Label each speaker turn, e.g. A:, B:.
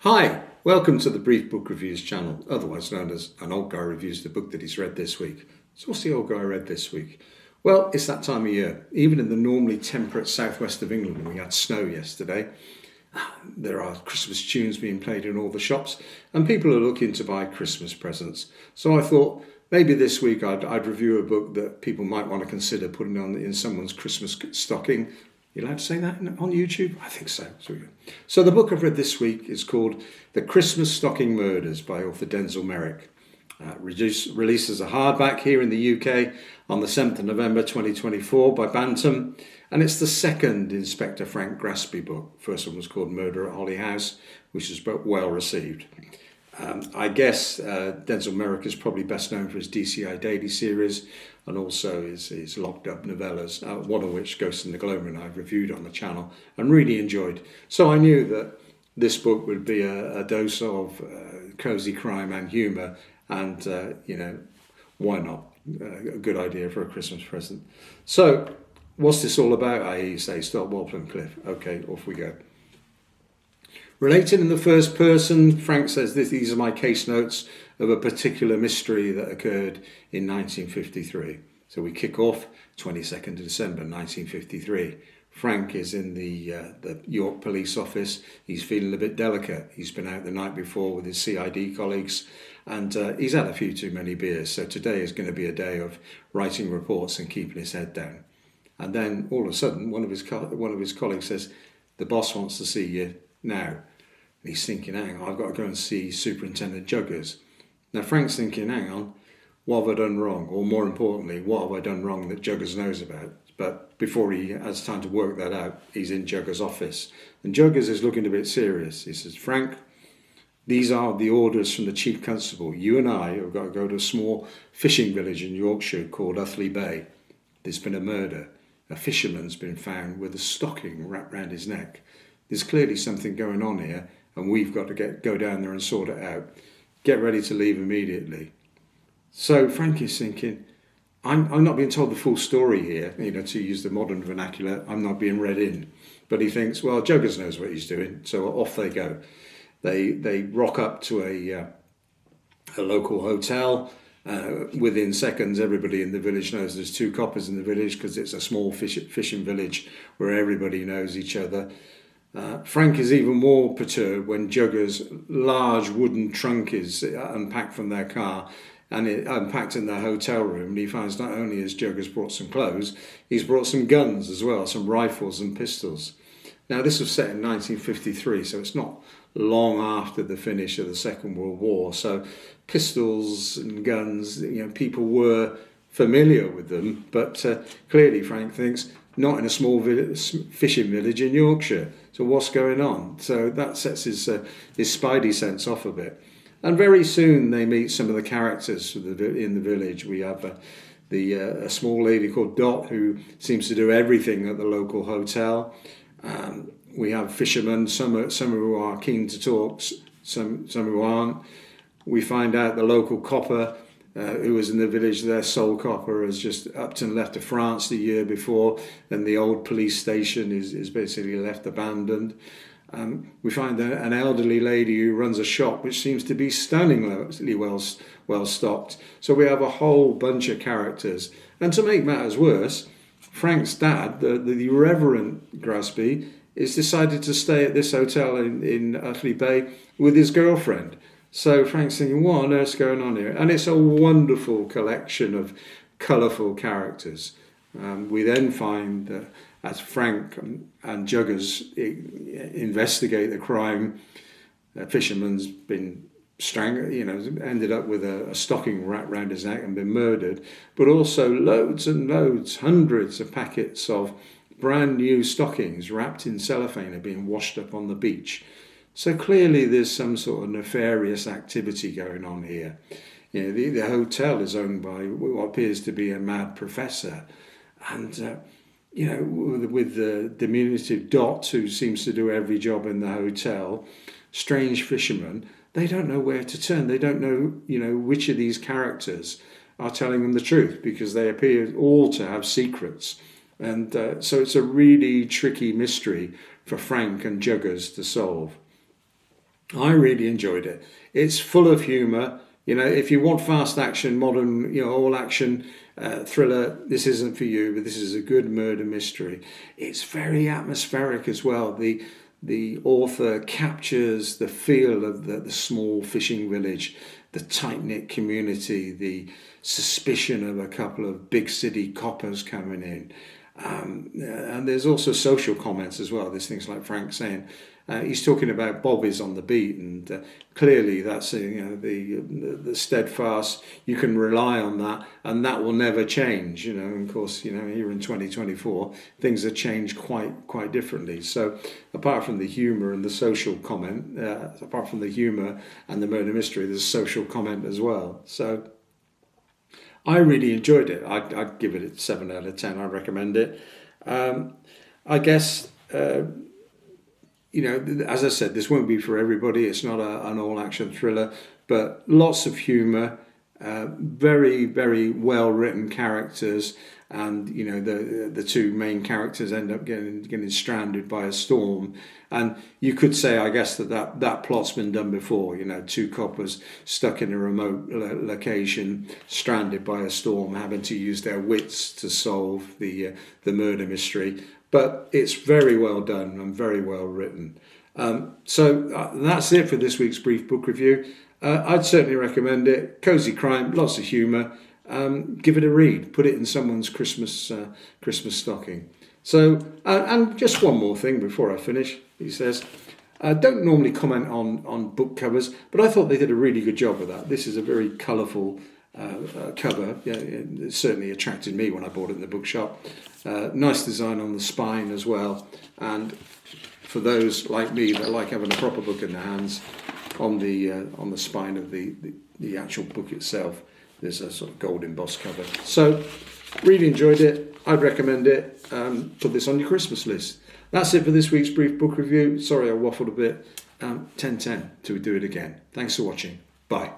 A: Hi, welcome to the Brief Book Reviews channel, otherwise known as An Old Guy Reviews the Book that he's read this week. So what's the old guy read this week? Well, it's that time of year. Even in the normally temperate southwest of England, we had snow yesterday. There are Christmas tunes being played in all the shops and people are looking to buy Christmas presents. So I thought maybe this week I'd review a book that people might want to consider putting on in someone's Christmas stocking. You allowed to say that on YouTube? I think so. So the book I've read this week is called The Christmas Stocking Murders by author Denzil Meyrick. Released as a hardback here in the UK on the 7th of November 2024 by Bantam. And it's the second Inspector Frank Grasby book. First one was called Murder at Holly House, which was well received. I guess Denzil Meyrick is probably best known for his DCI Daily series and also his locked up novellas, one of which, Ghost in the Gloaming, I've reviewed on the channel and really enjoyed. So I knew that this book would be a dose of cosy crime and humour and, why not? A good idea for a Christmas present. So what's this all about? I say, stop Walpole Cliff. Okay, off we go. Related in the first person, Frank says these are my case notes of a particular mystery that occurred in 1953. So we kick off 22nd of December 1953. Frank is in the York police office. He's feeling a bit delicate. He's been out the night before with his CID colleagues and he's had a few too many beers. So today is going to be a day of writing reports and keeping his head down. And then all of a sudden, one of his colleagues says, "The boss wants to see you now." And he's thinking, hang on, I've got to go and see Superintendent Juggers. Now Frank's thinking, hang on, what have I done wrong? Or more importantly, what have I done wrong that Juggers knows about? But before he has time to work that out, he's in Juggers' office. And Juggers is looking a bit serious. He says, "Frank, these are the orders from the Chief Constable. You and I have got to go to a small fishing village in Yorkshire called Uthley Bay. There's been a murder. A fisherman's been found with a stocking wrapped round his neck. There's clearly something going on here, and we've got to go down there and sort it out. Get ready to leave immediately." So Frank is thinking, I'm not being told the full story here, to use the modern vernacular. I'm not being read in. But he thinks, well, Juggers knows what he's doing, so off they go. They rock up to a local hotel. Within seconds, everybody in the village knows there's two coppers in the village because it's a small fishing village where everybody knows each other. Frank is even more perturbed when Juggers' large wooden trunk is unpacked from their car and it unpacked in their hotel room. And he finds not only has Juggers brought some clothes, he's brought some guns as well, some rifles and pistols. Now this was set in 1953, so it's not long after the finish of the Second World War. So pistols and guns, people were familiar with them, but clearly Frank thinks, not in a small fishing village in Yorkshire. So what's going on? So that sets his spidey sense off a bit. And very soon they meet some of the characters in the village. We have a small lady called Dot who seems to do everything at the local hotel. We have fishermen, some who are keen to talk, some who aren't. We find out the local copper who was in the village, their sole copper has just upped and left to France the year before, and the old police station is basically left abandoned. We find an elderly lady who runs a shop which seems to be stunningly well stocked. So we have a whole bunch of characters. And to make matters worse, Frank's dad, the Reverend Grasby, is decided to stay at this hotel in Uthley Bay with his girlfriend. So Frank's thinking, what on earth's going on here? And it's a wonderful collection of colourful characters. We then find that as Frank and Juggers investigate the crime, a fisherman's been strangled, ended up with a stocking wrapped round his neck and been murdered, but also loads and loads, hundreds of packets of brand new stockings wrapped in cellophane are being washed up on the beach. So clearly there's some sort of nefarious activity going on here. The hotel is owned by what appears to be a mad professor. And, with the diminutive Dot, who seems to do every job in the hotel, strange fishermen, they don't know where to turn. They don't know, which of these characters are telling them the truth because they appear all to have secrets. And so it's a really tricky mystery for Frank and Juggers to solve. I really enjoyed it. It's full of humour. You know, if you want fast action, modern, all action thriller, this isn't for you. But this is a good murder mystery. It's very atmospheric as well. The author captures the feel of the small fishing village, the tight knit community, the suspicion of a couple of big city coppers coming in. And there's also social comments as well. There's things like Frank saying, he's talking about bobbies on the beat, and clearly that's the steadfast. You can rely on that, and that will never change. And of course, here in 2024, things have changed quite differently. So, apart from the humour and the social comment, apart from the humour and the murder mystery, there's social comment as well. So, I really enjoyed it. I'd give it a 7 out of 10. I recommend it. I guess. As I said, this won't be for everybody. It's not an all-action thriller, but lots of humour, very, very well-written characters, and the two main characters end up getting stranded by a storm. And you could say, I guess, that plot's been done before. Two coppers stuck in a remote location, stranded by a storm, having to use their wits to solve the murder mystery. But it's very well done and very well written. So that's it for this week's brief book review. I'd certainly recommend it. Cosy crime, lots of humour. Give it a read. Put it in someone's Christmas stocking. So, and just one more thing before I finish. He says, don't normally comment on book covers, but I thought they did a really good job with that. This is a very colourful cover. Yeah, it certainly attracted me when I bought it in the bookshop. Nice design on the spine as well, and for those like me that like having a proper book in their hands, on the spine of the actual book itself, there's a sort of gold embossed cover. So really enjoyed it. I'd recommend it. Put this on your Christmas list. That's it for this week's brief book review. Sorry I waffled a bit. 10/10 till we do it again. Thanks for watching. Bye.